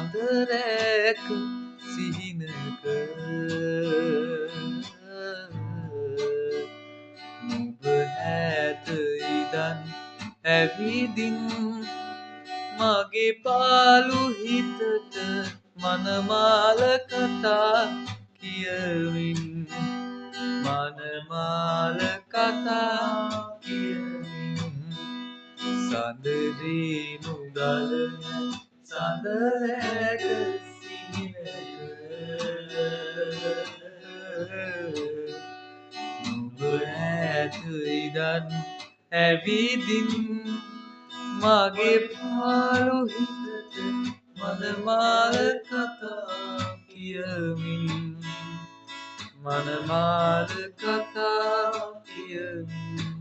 සඳරෑක සිහිනක නුඹ ඈත ඉදන් ඇවිදින් මගේ පාළු හිතට මනමාල කතා කියමින් මනමාල කතා කියමින් සඳරේ නුදලන සඳරෑක සිහිනක නුඹ ඈත ඉදන් ඇවිදින් මගේ පාළු හිතට මනමාල කතා කියමින් මනමාල කතා කියමින්